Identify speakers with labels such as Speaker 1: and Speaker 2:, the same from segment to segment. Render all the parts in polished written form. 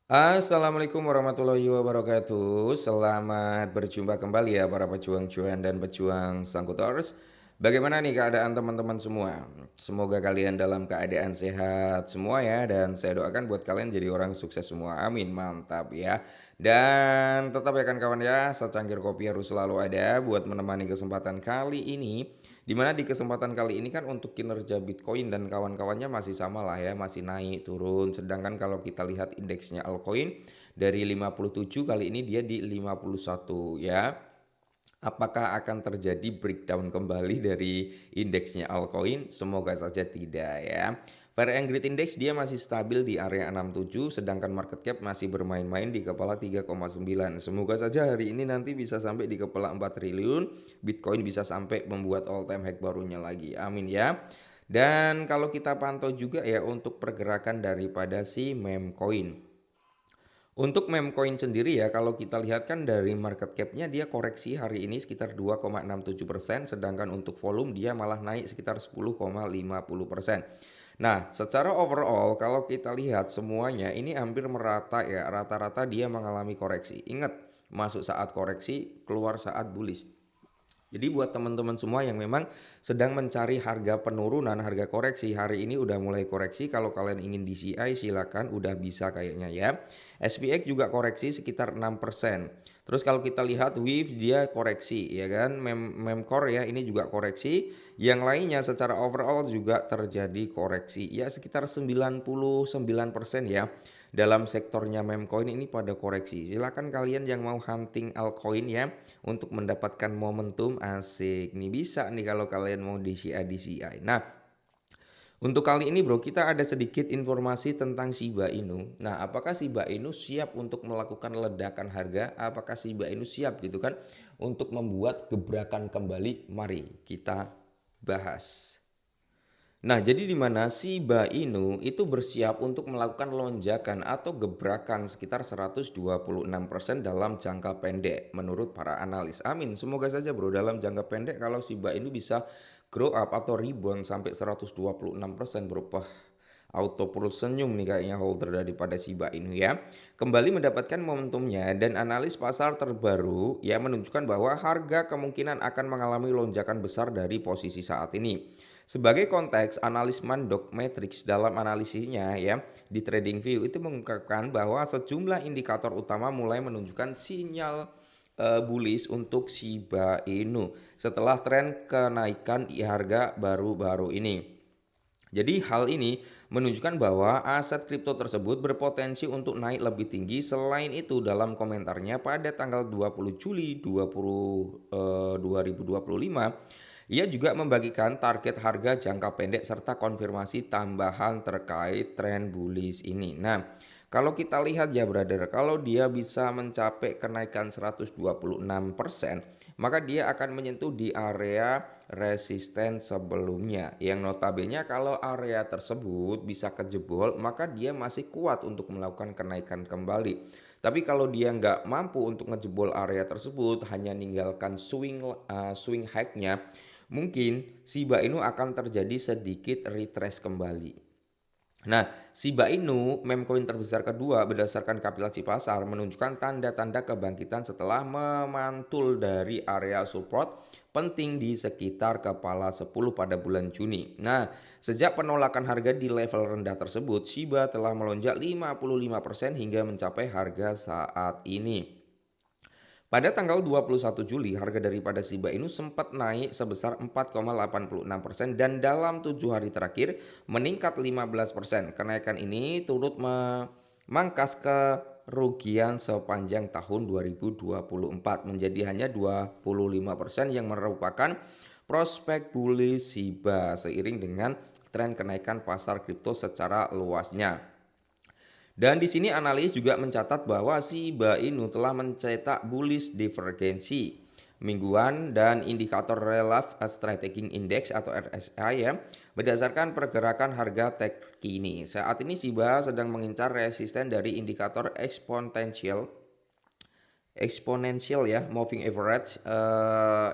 Speaker 1: Assalamualaikum warahmatullahi wabarakatuh. Selamat berjumpa kembali ya para pejuang cuan dan pejuang sangkutors. Bagaimana nih keadaan teman-teman semua? Semoga kalian dalam keadaan sehat semua ya, dan saya doakan buat kalian jadi orang sukses semua. Amin, mantap ya. Dan tetap ya kan kawan ya, secangkir kopi harus selalu ada buat menemani kesempatan kali ini. Dimana di kesempatan kali ini kan untuk kinerja Bitcoin dan kawan-kawannya masih sama lah ya, masih naik turun. Sedangkan kalau kita lihat indeksnya altcoin dari 57 kali ini dia di 51 ya. Apakah akan terjadi breakdown kembali dari indeksnya altcoin? Semoga saja tidak ya. Fair and Greed Index dia masih stabil di area 67, sedangkan market cap masih bermain-main di kepala 3,9. Semoga saja hari ini nanti bisa sampai di kepala 4 triliun, Bitcoin bisa sampai membuat all time high barunya lagi. Amin ya. Dan kalau kita pantau juga ya untuk pergerakan daripada si meme coin. Untuk meme coin sendiri ya, kalau kita lihat kan dari market cap-nya dia koreksi hari ini sekitar 2,67%, sedangkan untuk volume dia malah naik sekitar 10,50%. Nah, secara overall kalau kita lihat semuanya ini hampir merata ya, rata-rata dia mengalami koreksi. Ingat, masuk saat koreksi, keluar saat bullish. Jadi buat teman-teman semua yang memang sedang mencari harga penurunan, harga koreksi, hari ini udah mulai koreksi. Kalau kalian ingin DCI silakan, udah bisa kayaknya ya. SPX juga koreksi sekitar 6%. Terus kalau kita lihat WIF dia koreksi ya kan, Memcore ya ini juga koreksi. Yang lainnya secara overall juga terjadi koreksi ya sekitar 99% ya. Dalam sektornya meme coin ini pada koreksi. Silakan kalian yang mau hunting altcoin ya untuk mendapatkan momentum asik. Nih bisa nih kalau kalian mau DCI. Nah, untuk kali ini bro kita ada sedikit informasi tentang Shiba Inu. Nah, apakah Shiba Inu siap untuk melakukan ledakan harga? Apakah Shiba Inu siap gitu kan untuk membuat gebrakan kembali? Mari kita bahas. Nah, jadi di mana Shiba Inu itu bersiap untuk melakukan lonjakan atau gebrakan sekitar 126% dalam jangka pendek menurut para analis. Amin. Semoga saja bro dalam jangka pendek kalau Shiba Inu bisa grow up atau rebound sampai 126% bro. Wah, auto full senyum nih kayaknya holder daripada Shiba Inu ya. Kembali mendapatkan momentumnya dan analis pasar terbaru ya menunjukkan bahwa harga kemungkinan akan mengalami lonjakan besar dari posisi saat ini. Sebagai konteks, analis Mandok Matrix dalam analisisnya ya di TradingView itu mengungkapkan bahwa sejumlah indikator utama mulai menunjukkan sinyal bullish untuk Shiba Inu setelah tren kenaikan harga baru-baru ini. Jadi hal ini menunjukkan bahwa aset kripto tersebut berpotensi untuk naik lebih tinggi. Selain itu dalam komentarnya pada tanggal 20 Juli 2025 ia juga membagikan target harga jangka pendek serta konfirmasi tambahan terkait tren bullish ini. Nah, kalau kita lihat ya brother, kalau dia bisa mencapai kenaikan 126%, maka dia akan menyentuh di area resisten sebelumnya. Yang notabene kalau area tersebut bisa kejebol, maka dia masih kuat untuk melakukan kenaikan kembali. Tapi kalau dia nggak mampu untuk ngejebol area tersebut, hanya ninggalkan swing high-nya, mungkin Shiba Inu akan terjadi sedikit retrace kembali. Nah, Shiba Inu, meme coin terbesar kedua berdasarkan kapitalisasi pasar, menunjukkan tanda-tanda kebangkitan setelah memantul dari area support penting di sekitar kepala 10 pada bulan Juni. Nah, sejak penolakan harga di level rendah tersebut, Shiba telah melonjak 55% hingga mencapai harga saat ini. Pada tanggal 21 Juli, harga daripada Shiba Inu sempat naik sebesar 4,86% dan dalam 7 hari terakhir meningkat 15%. Kenaikan ini turut memangkas kerugian sepanjang tahun 2024 menjadi hanya 25% yang merupakan prospek bullish Shiba seiring dengan tren kenaikan pasar kripto secara luasnya. Dan di sini analis juga mencatat bahwa Shiba Inu telah mencetak bullish divergensi mingguan dan indikator Relative Strategic Index atau RSI ya berdasarkan pergerakan harga terkini. Saat ini Shiba sedang mengincar resisten dari indikator eksponensial ya moving average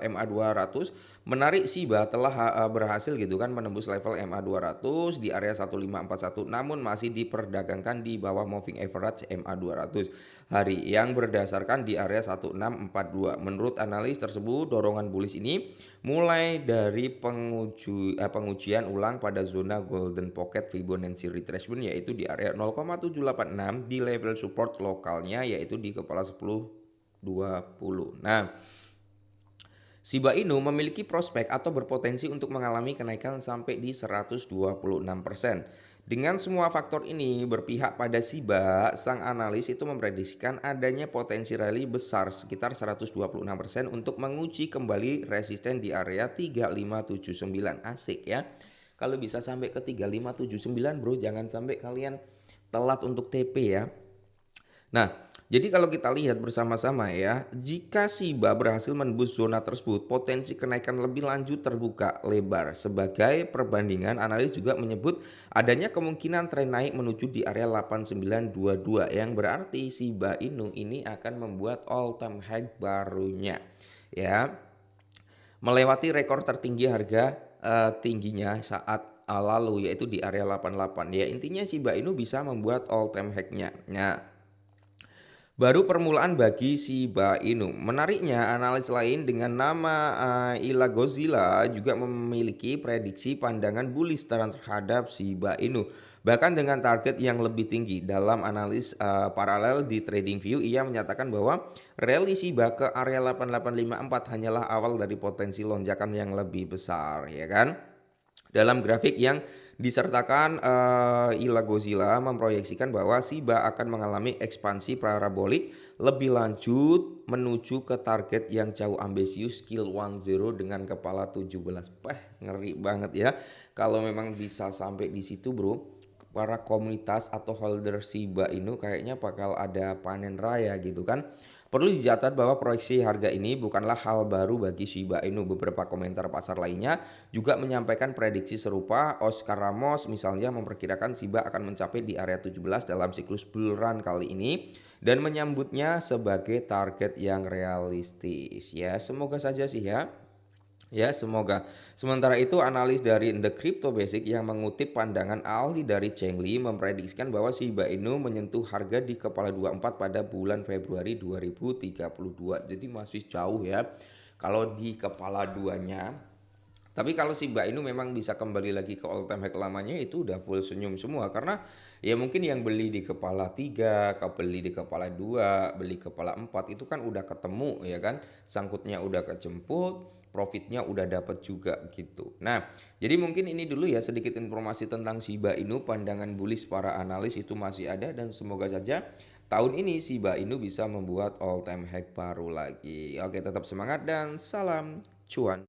Speaker 1: MA200 Menarik Shiba telah berhasil gitu kan menembus level MA 200 di area 1541 namun masih diperdagangkan di bawah moving average MA 200 hari yang berdasarkan di area 1642. Menurut analis tersebut, dorongan bullish ini mulai dari pengujian ulang pada zona golden pocket Fibonacci retracement yaitu di area 0,786 di level support lokalnya yaitu di kepala 1020. Nah, Shiba Inu memiliki prospek atau berpotensi untuk mengalami kenaikan sampai di 126%. Dengan semua faktor ini berpihak pada Shiba, sang analis itu memprediksikan adanya potensi rally besar sekitar 126% untuk menguji kembali resisten di area 3579. Asik ya. Kalau bisa sampai ke 3579 bro, jangan sampai kalian telat untuk TP ya. Nah, jadi kalau kita lihat bersama-sama ya, jika Shiba berhasil menembus zona tersebut, potensi kenaikan lebih lanjut terbuka lebar. Sebagai perbandingan, analis juga menyebut adanya kemungkinan tren naik menuju di area 8922 yang berarti Shiba Inu ini akan membuat all time high barunya. Ya, melewati rekor tertinggi harga tingginya saat lalu yaitu di area 88. Ya, intinya Shiba Inu bisa membuat all time high-nya. Nah, baru permulaan bagi Shiba Inu. Menariknya, analis lain dengan nama Ila Godzilla juga memiliki prediksi pandangan bullish terhadap Shiba Inu. Bahkan dengan target yang lebih tinggi. Dalam analis paralel di TradingView, ia menyatakan bahwa rally Shiba ke area 8854 hanyalah awal dari potensi lonjakan yang lebih besar, ya kan? Dalam grafik yang disertakan Ila Godzilla memproyeksikan bahwa Shiba akan mengalami ekspansi parabolik lebih lanjut menuju ke target yang jauh ambisius skill 10 dengan kepala 17. Ngeri banget ya. Kalau memang bisa sampai di situ bro, para komunitas atau holder Shiba Inu kayaknya bakal ada panen raya gitu kan. Perlu dicatat bahwa proyeksi harga ini bukanlah hal baru bagi Shiba Inu. Beberapa komentar pasar lainnya juga menyampaikan prediksi serupa. Oscar Ramos misalnya memperkirakan Shiba akan mencapai di area 17 dalam siklus bull run kali ini dan menyambutnya sebagai target yang realistis. Ya, semoga saja sih ya. Ya, semoga. Sementara itu, analis dari The Crypto Basic yang mengutip pandangan ahli dari Cheng Li memprediksikan bahwa Shiba Inu menyentuh harga di kepala 24 pada bulan Februari 2032. Jadi masih jauh ya kalau di kepala 2-nya. Tapi kalau Shiba Inu memang bisa kembali lagi ke all time high lamanya itu udah full senyum semua. Karena ya mungkin yang beli di kepala 3, beli di kepala 2, beli kepala 4 itu kan udah ketemu ya kan. Sangkutnya udah kejemput, profitnya udah dapat juga gitu. Nah, jadi mungkin ini dulu ya sedikit informasi tentang Shiba Inu. Pandangan bullish para analis itu masih ada dan semoga saja tahun ini Shiba Inu bisa membuat all time high baru lagi. Oke, tetap semangat dan salam cuan.